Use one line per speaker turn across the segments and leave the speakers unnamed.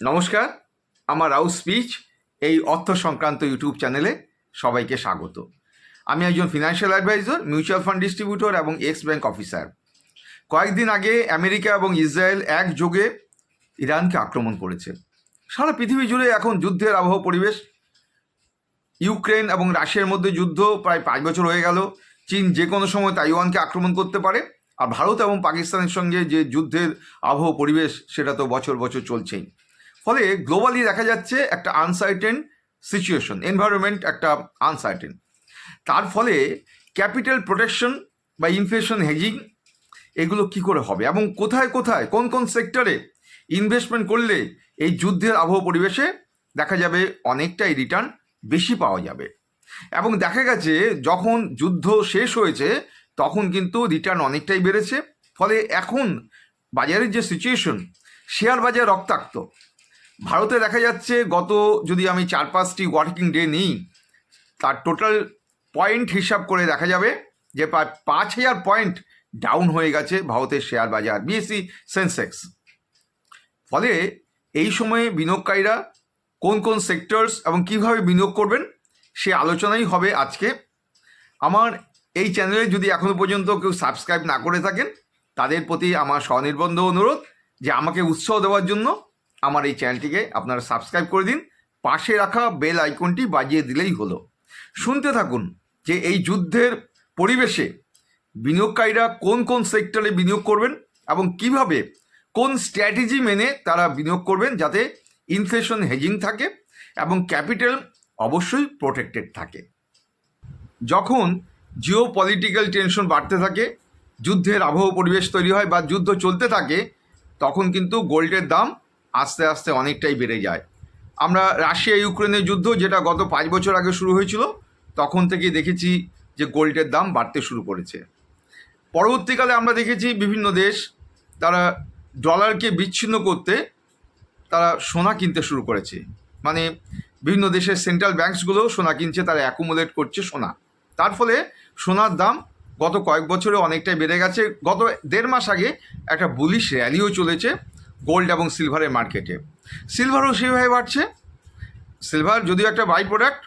নমস্কার, আমার রাউস স্পিচ এই অর্থ সংক্রান্ত ইউটিউব চ্যানেলে সবাইকে স্বাগত। আমি একজন financial adviser, mutual fund distributor এবং এক্স ব্যাংক অফিসার। কয়েকদিন আগে আমেরিকা এবং ইসরায়েল একযোগে ইরানকে আক্রমণ করেছে। সারা পৃথিবী জুড়ে এখন যুদ্ধের আবহ পরিবেশ। ইউক্রেন এবং রাশিয়ার মধ্যে যুদ্ধ প্রায় 5 বছর হয়ে গেল। চীন যে কোনো সময় তাইওয়ানকে আক্রমণ করতে পারে। আর ভারত এবং পাকিস্তানের সঙ্গে যে যুদ্ধের আবহ পরিবেশ, সেটা তো বছর বছর চলছেই। ফলে গ্লোবালি দেখা যাচ্ছে একটা আনসার্টেন সিচুয়েশন, এনভায়রনমেন্ট একটা আনসার্টেন। তার ফলে ক্যাপিটাল প্রোটেকশন বা ইনফ্লেশন হেজিং এগুলো কি করে হবে এবং কোথায় কোথায় কোন কোন সেক্টরে ইনভেস্টমেন্ট করলে এই যুদ্ধের আবহ পরিবেশে দেখা যাবে অনেকটাই রিটার্ন বেশি পাওয়া যাবে। এবং দেখা গেছে যখন যুদ্ধ শেষ হয়েছে তখন কিন্তু রিটার্ন অনেকটাই বেড়েছে। ফলে এখন বাজারের যে সিচুয়েশন, শেয়ার বাজার রক্তাক্ত। ভারতে দেখা যাচ্ছে গত যদি আমি 4-5টি ওয়ার্কিং ডে নিই, তার টোটাল পয়েন্ট হিসাব করে দেখা যাবে যে প্রায় 5,000 পয়েন্ট ডাউন হয়ে গেছে ভারতের শেয়ার বাজার, বিএসসি সেন্সেক্স। ফলে এই সময়ে বিনিয়োগকারীরা কোন কোন সেক্টরস এবং কীভাবে বিনিয়োগ করবেন সে আলোচনাই হবে আজকে। আমার এই চ্যানেলে যদি এখনও পর্যন্ত কেউ সাবস্ক্রাইব না করে থাকেন, তাদের প্রতি আমার স্বনির্বন্ধ অনুরোধ যে আমাকে উৎসাহ দেওয়ার জন্য আমার এই চ্যানেলটিকে আপনারা সাবস্ক্রাইব করে দিন, পাশে রাখা বেল আইকনটি বাজিয়ে দিলেই হলো। শুনতে থাকুন যে এই যুদ্ধের পরিবেশে বিনিয়োগকারীরা কোন কোন সেক্টরে বিনিয়োগ করবেন এবং কিভাবে কোন স্ট্র্যাটেজি মেনে তারা বিনিয়োগ করবেন যাতে ইনফ্লেশন হেজিং থাকে এবং ক্যাপিটাল অবশ্যই প্রোটেক্টেড থাকে। যখন জিও পলিটিক্যাল টেনশন বাড়তে থাকে, যুদ্ধের আবহ পরিবেশ তৈরি হয় বা যুদ্ধ চলতে থাকে, তখন কিন্তু গোল্ডের দাম আস্তে আস্তে অনেকটাই বেড়ে যায়। আমরা রাশিয়া ইউক্রেনের যুদ্ধ, যেটা গত 5 বছর আগে শুরু হয়েছিল, তখন থেকেই দেখেছি যে গোল্ডের দাম বাড়তে শুরু করেছে। পরবর্তীকালে আমরা দেখেছি বিভিন্ন দেশ তারা ডলারকে বিচ্ছিন্ন করতে তারা সোনা কিনতে শুরু করেছে। মানে বিভিন্ন দেশের সেন্ট্রাল ব্যাঙ্কসগুলো সোনা কিনছে, তারা অ্যাকুমুলেট করছে সোনা। তার ফলে সোনার দাম গত কয়েক বছরে অনেকটাই বেড়ে গেছে। গত 1.5 মাস আগে একটা বুলিশ র্যালিও চলেছে গোল্ড এবং সিলভারের মার্কেটে। সিলভারও সেভাবে বাড়ছে। সিলভার যদিও একটা বাই প্রোডাক্ট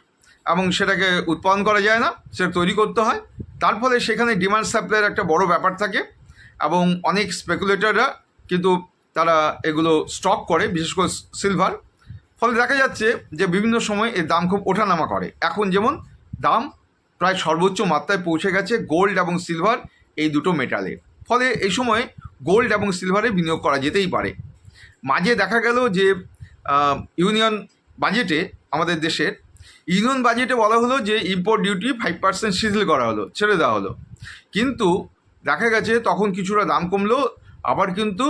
এবং সেটাকে উৎপাদন করা যায় না, সেটা তৈরি করতে হয়। তার ফলে সেখানে ডিমান্ড সাপ্লাইয়ের একটা বড় ব্যাপার থাকে এবং অনেক স্পেকুলেটররা কিন্তু তারা এগুলো স্টক করে, বিশেষ করে সিলভার। ফলে দেখা যাচ্ছে যে বিভিন্ন সময় এর দাম খুব ওঠানামা করে। এখন যেমন দাম প্রায় সর্বোচ্চ মাত্রায় পৌঁছে গেছে গোল্ড এবং সিলভার, এই দুটো মেটালে। ফলে এই সময় গোল্ড এবং সিলভারে বিনিয়োগ করা যেতেই পারে। মাঝে দেখা গেল যে ইউনিয়ন বাজেটে, আমাদের দেশের ইউনিয়ন বাজেটে বলা হলো যে ইম্পোর্ট ডিউটি 5% শিথিল করা হলো, ছেড়ে দেওয়া হলো। কিন্তু দেখা গেছে তখন কিছুটা দাম কমলো, আবার কিন্তু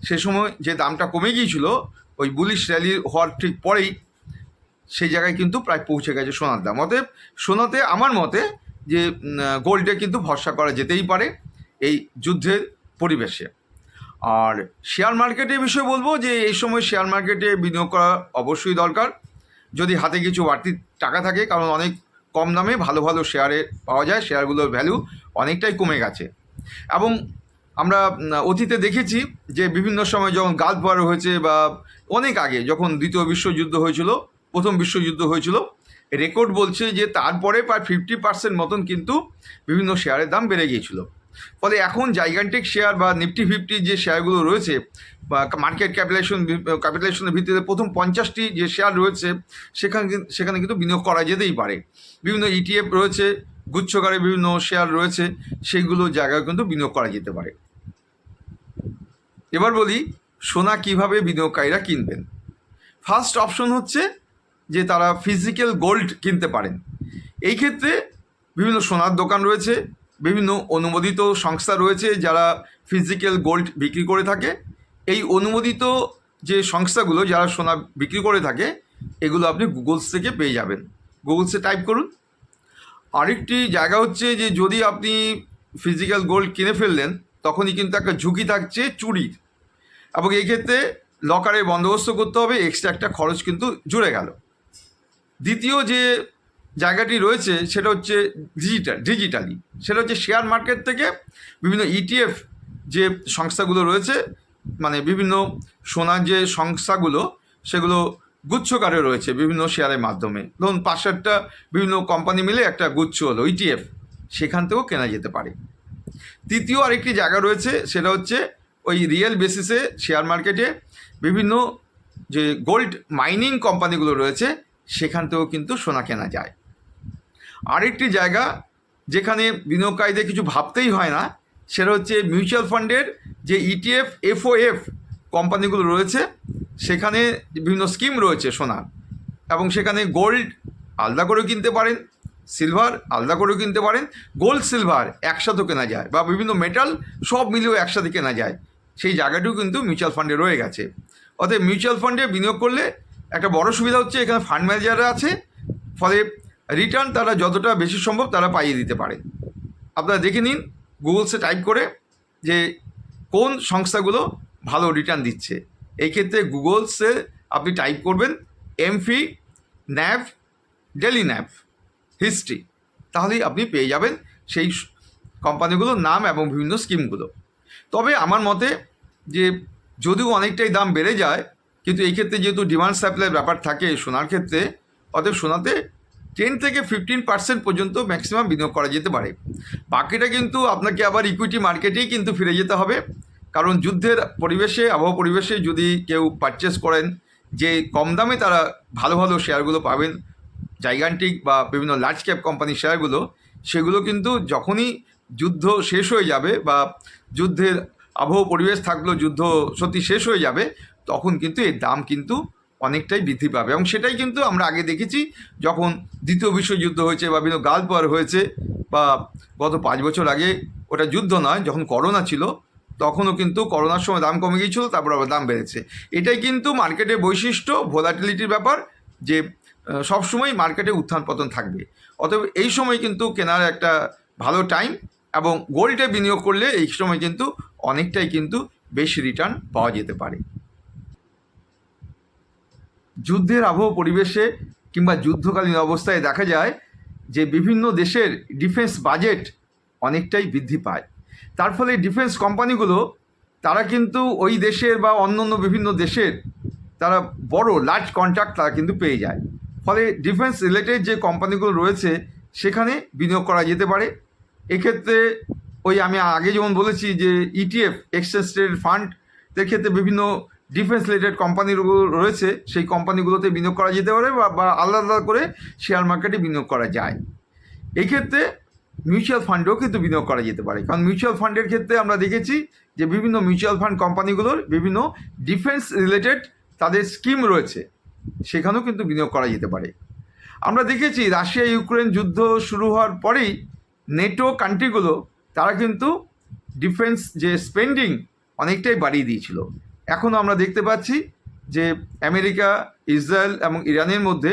সে সময় যে দামটা কমে গিয়েছিল ওই বুলিশ র্যালি হওয়ার ঠিক পরেই সেই জায়গায় কিন্তু প্রায় পৌঁছে গেছে সোনার দাম। অতএব সোনাতে আমার মতে যে গোল্ডে কিন্তু ভরসা করা যেতেই পারে এই যুদ্ধের পরিবেশে। আর শেয়ার মার্কেটের বিষয়ে বলবো যে এই সময় শেয়ার মার্কেটে বিনিয়োগ করা অবশ্যই দরকার যদি হাতে কিছু বাড়তি টাকা থাকে, কারণ অনেক কম দামে ভালো ভালো শেয়ারে পাওয়া যায়, শেয়ারগুলোর ভ্যালু অনেকটাই কমে গেছে। এবং আমরা অতীতে দেখেছি যে বিভিন্ন সময় যখন গালফ ওয়ার হয়েছে বা অনেক আগে যখন দ্বিতীয় বিশ্বযুদ্ধ হয়েছিল, প্রথম বিশ্বযুদ্ধ হয়েছিল, রেকর্ড বলছে যে তারপরে প্রায় 50% মতন কিন্তু বিভিন্ন শেয়ারের দাম বেড়ে গিয়েছিল। ফলে এখন জাইগান্টিক শেয়ার বা নিফটি 50 যে শেয়ারগুলো রয়েছে বা মার্কেট ক্যাপিটালাইজেশনের ভিত্তিতে প্রথম 50টি যে শেয়ার রয়েছে সেখানে কিন্তু বিনিয়োগ করা যেতেই পারে। বিভিন্ন ইটিএফ রয়েছে, গুচ্ছকারে বিভিন্ন শেয়ার রয়েছে, সেইগুলো জায়গায় কিন্তু বিনিয়োগ করা যেতে পারে। এবার বলি সোনা কিভাবে বিনিয়োগকারীরা কিনবেন। ফার্স্ট অপশন হচ্ছে যে তারা ফিজিক্যাল গোল্ড কিনতে পারেন। এই ক্ষেত্রে বিভিন্ন সোনার দোকান রয়েছে, বিভিন্ন অনুমোদিত সংস্থা রয়েছে যারা ফিজিক্যাল গোল্ড বিক্রি করে থাকে। এই অনুমোদিত যে সংস্থাগুলো যারা সোনা বিক্রি করে থাকে, এগুলো আপনি গুগলস থেকে পেয়ে যাবেন। গুগলসে টাইপ করুন। আরেকটি জায়গা হচ্ছে যে যদি আপনি ফিজিক্যাল গোল্ড কিনে ফেললেন, তখনই কিন্তু একটা ঝুঁকি থাকছে চুরির, এবং এই ক্ষেত্রে লকারের বন্দোবস্ত করতে হবে, এক্সট্রা একটা খরচ কিন্তু জুড়ে গেল। দ্বিতীয় যে জায়গাটি রয়েছে সেটা হচ্ছে ডিজিটালি, সেটা হচ্ছে শেয়ার মার্কেট থেকে বিভিন্ন ইটিএফ যে সংস্থাগুলো রয়েছে, মানে বিভিন্ন সোনার যে সংস্থাগুলো সেগুলো গুচ্ছকারে রয়েছে বিভিন্ন শেয়ারের মাধ্যমে। ধরুন 5-7টা বিভিন্ন কোম্পানি মিলে একটা গুচ্ছ হলো ইটিএফ, সেখান থেকেও কেনা যেতে পারে। তৃতীয় আরেকটি জায়গা রয়েছে, সেটা হচ্ছে ওই রিয়েল বেসিসে শেয়ার মার্কেটে বিভিন্ন যে গোল্ড মাইনিং কোম্পানিগুলো রয়েছে সেখান থেকেও কিন্তু সোনা কেনা যায়। আরেকটি জায়গা যেখানে বিনিয়োগকারীদের কিছু ভাবতেই হয় না, সেটা হচ্ছে মিউচুয়াল ফান্ডের যে ইটিএফ এফওএফ কোম্পানিগুলো রয়েছে, সেখানে বিভিন্ন স্কিম রয়েছে সোনার, এবং সেখানে গোল্ড আলাদা করেও কিনতে পারেন, সিলভার আলাদা করেও কিনতে পারেন, গোল্ড সিলভার একসাথেও কেনা যায়, বা বিভিন্ন মেটাল সব মিলিয়েও একসাথে কেনা যায়। সেই জায়গাটিও কিন্তু মিউচুয়াল ফান্ডে রয়ে গেছে। অতএব মিউচুয়াল ফান্ডে বিনিয়োগ করলে একটা বড় সুবিধা হচ্ছে এখানে ফান্ড ম্যানেজাররা আছে, ফলে রিটার্ন তারা যতটা বেশি সম্ভব তারা পাইয়ে দিতে পারে। আপনারা দেখে নিন গুগলসে টাইপ করে যে কোন সংস্থাগুলো ভালো রিটার্ন দিচ্ছে। এই ক্ষেত্রে গুগলসে আপনি টাইপ করবেন AMFI, nav, daily nav, history, তাহলেই আপনি পেয়ে যাবেন সেই কোম্পানিগুলোর নাম এবং বিভিন্ন স্কিমগুলো। তবে আমার মতে যে যদিও অনেকটাই দাম বেড়ে যায়, কিন্তু এই ক্ষেত্রে যেহেতু ডিমান্ড সাপ্লাইয়ের ব্যাপার থাকে সোনার ক্ষেত্রে, অতএব সোনাতে 10 থেকে 15% পর্যন্ত ম্যাক্সিমাম বিনিয়োগ করা যেতে পারে। বাকিটা কিন্তু আপনাকে আবার ইকুইটি মার্কেটেই কিন্তু ফিরে যেতে হবে, কারণ যুদ্ধের পরিবেশে, আবহাওয়া পরিবেশে যদি কেউ পারচেস করেন, যে কম দামে তারা ভালো ভালো শেয়ারগুলো পাবেন, জাইগান্টিক বা বিভিন্ন লার্জ ক্যাপ কোম্পানির শেয়ারগুলো, সেগুলো কিন্তু যখনই যুদ্ধ শেষ হয়ে যাবে বা যুদ্ধের আবহাওয়া পরিবেশ থাকলেও যুদ্ধ সত্যি শেষ হয়ে যাবে, তখন কিন্তু এর দাম কিন্তু অনেকটাই বৃদ্ধি পাবে। এবং সেটাই কিন্তু আমরা আগে দেখেছি, যখন দ্বিতীয় বিশ্বযুদ্ধ হয়েছে বা বিভিন্ন গালফ ওয়ার হয়েছে, বা গত 5 বছর আগে, ওটা যুদ্ধ নয়, যখন করোনা ছিল, তখনও কিন্তু করোনার সময় দাম কমে গিয়েছিল, তারপর আবার দাম বেড়েছে। এটাই কিন্তু মার্কেটের বৈশিষ্ট্য, ভোলাটিলিটির ব্যাপার, যে সবসময় মার্কেটে উত্থান পতন থাকবে। অতএব এই সময় কিন্তু কেনার একটা ভালো টাইম, এবং গোল্ডে বিনিয়োগ করলে এই সময় কিন্তু অনেকটাই কিন্তু বেশি রিটার্ন পাওয়া যেতে পারে। যুদ্ধের আবহাওয়া পরিবেশে কিংবা যুদ্ধকালীন অবস্থায় দেখা যায় যে বিভিন্ন দেশের ডিফেন্স বাজেট অনেকটাই বৃদ্ধি পায়। তার ফলে ডিফেন্স কোম্পানিগুলো তারা কিন্তু ওই দেশের বা অন্য অন্য বিভিন্ন দেশের তারা বড় লার্জ কন্ট্রাক্ট তারা কিন্তু পেয়ে যায়। ফলে ডিফেন্স রিলেটেড যে কোম্পানিগুলো রয়েছে সেখানে বিনিয়োগ করা যেতে পারে। এক্ষেত্রে ওই আমি আগে যেমন বলেছি যে ইটিএফ এক্সচেঞ্জ ট্রেডেড ফান্ডের ক্ষেত্রে বিভিন্ন ডিফেন্স রিলেটেড কোম্পানিগুলো রয়েছে, সেই কোম্পানিগুলোতে বিনিয়োগ করা যেতে পারে, বা আলাদা আলাদা করে শেয়ার মার্কেটে বিনিয়োগ করা যায়। এই ক্ষেত্রে মিউচুয়াল ফান্ডেও কিন্তু বিনিয়োগ করা যেতে পারে, কারণ মিউচুয়াল ফান্ডের ক্ষেত্রে আমরা দেখেছি যে বিভিন্ন মিউচুয়াল ফান্ড কোম্পানিগুলোর বিভিন্ন ডিফেন্স রিলেটেড তাদের স্কিম রয়েছে, সেখানেও কিন্তু বিনিয়োগ করা যেতে পারে। আমরা দেখেছি রাশিয়া ইউক্রেন যুদ্ধ শুরু হওয়ার পরেই নেটো কান্ট্রিগুলো তারা কিন্তু ডিফেন্স যে স্পেন্ডিং অনেকটাই বাড়িয়ে দিয়েছিল। এখন আমরা দেখতে পাচ্ছি যে আমেরিকা, ইসরায়েল এবং ইরানের মধ্যে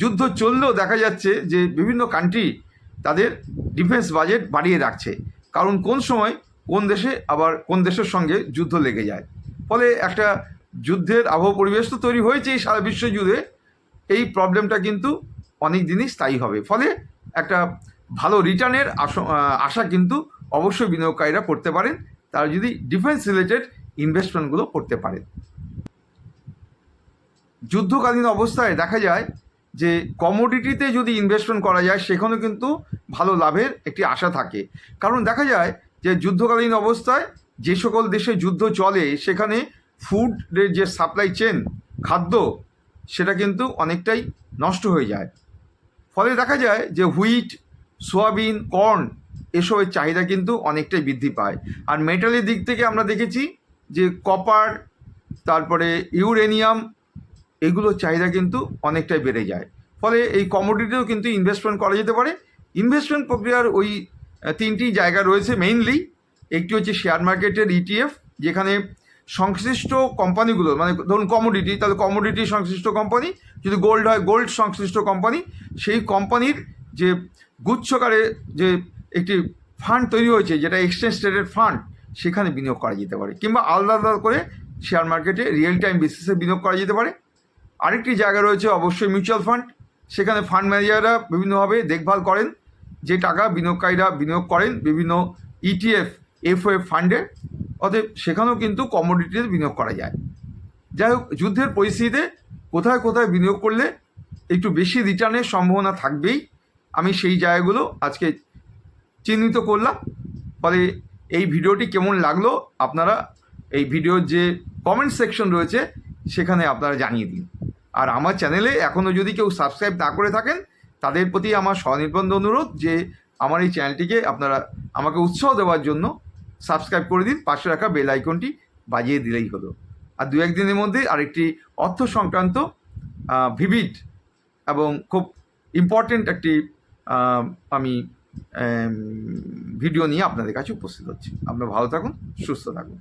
যুদ্ধ চললেও দেখা যাচ্ছে যে বিভিন্ন কান্ট্রি তাদের ডিফেন্স বাজেট বাড়িয়ে রাখছে, কারণ কোন সময় কোন দেশে আবার কোন দেশের সঙ্গে যুদ্ধ লেগে যায়। ফলে একটা যুদ্ধের আবহাওয়া পরিবেশ তো তৈরি হয়েছে এই সারা বিশ্ব জুড়ে, এই প্রবলেমটা কিন্তু অনেক দিনই স্থায়ী হবে। ফলে একটা ভালো রিটার্নের আশা কিন্তু অবশ্যই বিনিয়োগকারীরা করতে পারেন, তারা যদি ডিফেন্স রিলেটেড ইনভেস্টমেন্টগুলো করতে পারেন। যুদ্ধকালীন অবস্থায় দেখা যায় যে কমোডিটিতে যদি ইনভেস্টমেন্ট করা যায় সেখানেও কিন্তু ভালো লাভের একটি আশা থাকে, কারণ দেখা যায় যে যুদ্ধকালীন অবস্থায় যে সকল দেশে যুদ্ধ চলে সেখানে ফুডের যে সাপ্লাই চেন, খাদ্য, সেটা কিন্তু অনেকটাই নষ্ট হয়ে যায়। ফলে দেখা যায় যে হুইট, সোয়াবিন, কর্ন এসবের চাহিদা কিন্তু অনেকটাই বৃদ্ধি পায়। আর মেটালের দিক থেকে আমরা দেখেছি যে কপার, তারপরে ইউরেনিয়াম, এগুলোর চাহিদা কিন্তু অনেকটাই বেড়ে যায়। ফলে এই কমোডিটিতেও কিন্তু ইনভেস্টমেন্ট করা যেতে পারে। ইনভেস্টমেন্ট প্রক্রিয়ার ওই 3টি জায়গা রয়েছে মেইনলি। একটি হচ্ছে শেয়ার মার্কেটের ইটিএফ, যেখানে সংশ্লিষ্ট কোম্পানিগুলো, মানে ধরুন কমোডিটি, তাহলে কমোডিটি সংশ্লিষ্ট কোম্পানি, যদি গোল্ড হয় গোল্ড সংশ্লিষ্ট কোম্পানি, সেই কোম্পানির যে গুচ্ছকারে যে একটি ফান্ড তৈরি হয়েছে যেটা এক্সচেঞ্জ ট্রেডেড ফান্ড, সেখানে বিনিয়োগ করা যেতে পারে, কিংবা আলাদা আলাদা করে শেয়ার মার্কেটে রিয়েল টাইম বেসিসে বিনিয়োগ করা যেতে পারে। আরেকটি জায়গা রয়েছে অবশ্যই মিউচুয়াল ফান্ড, সেখানে ফান্ড ম্যানেজাররা বিভিন্নভাবে দেখভাল করেন যে টাকা বিনিয়োগকারীরা বিনিয়োগ করেন বিভিন্ন ইটিএফ এফওএফ ফান্ডে, অতএব সেখানেও কিন্তু কমোডিটিতে বিনিয়োগ করা যায়। যাই হোক, যুদ্ধের পরিস্থিতিতে কোথায় কোথায় বিনিয়োগ করলে একটু বেশি রিটার্নের সম্ভাবনা থাকবেই, আমি সেই জায়গাগুলো আজকে চিহ্নিত করলাম। ফলে এই ভিডিওটি কেমন লাগলো আপনারা এই ভিডিওর যে কমেন্ট সেকশন রয়েছে সেখানে আপনারা জানিয়ে দিন। আর আমার চ্যানেলে এখনও যদি কেউ সাবস্ক্রাইব না করে থাকেন, তাদের প্রতি আমার স্বনির্বন্ধ অনুরোধ যে আমার এই চ্যানেলটিকে আপনারা আমাকে উৎসাহ দেওয়ার জন্য সাবস্ক্রাইব করে দিন, পাশে রাখা বেল আইকনটি বাজিয়ে দিলেই হলো। আর দু একদিনের মধ্যে আরেকটি অর্থ সংক্রান্ত ভিভিড এবং খুব ইম্পর্টেন্ট একটি আমি ভিডিও নিয়ে আপনাদের কাছে উপস্থিত হচ্ছি। আপনারা ভালো থাকুন, সুস্থ থাকুন।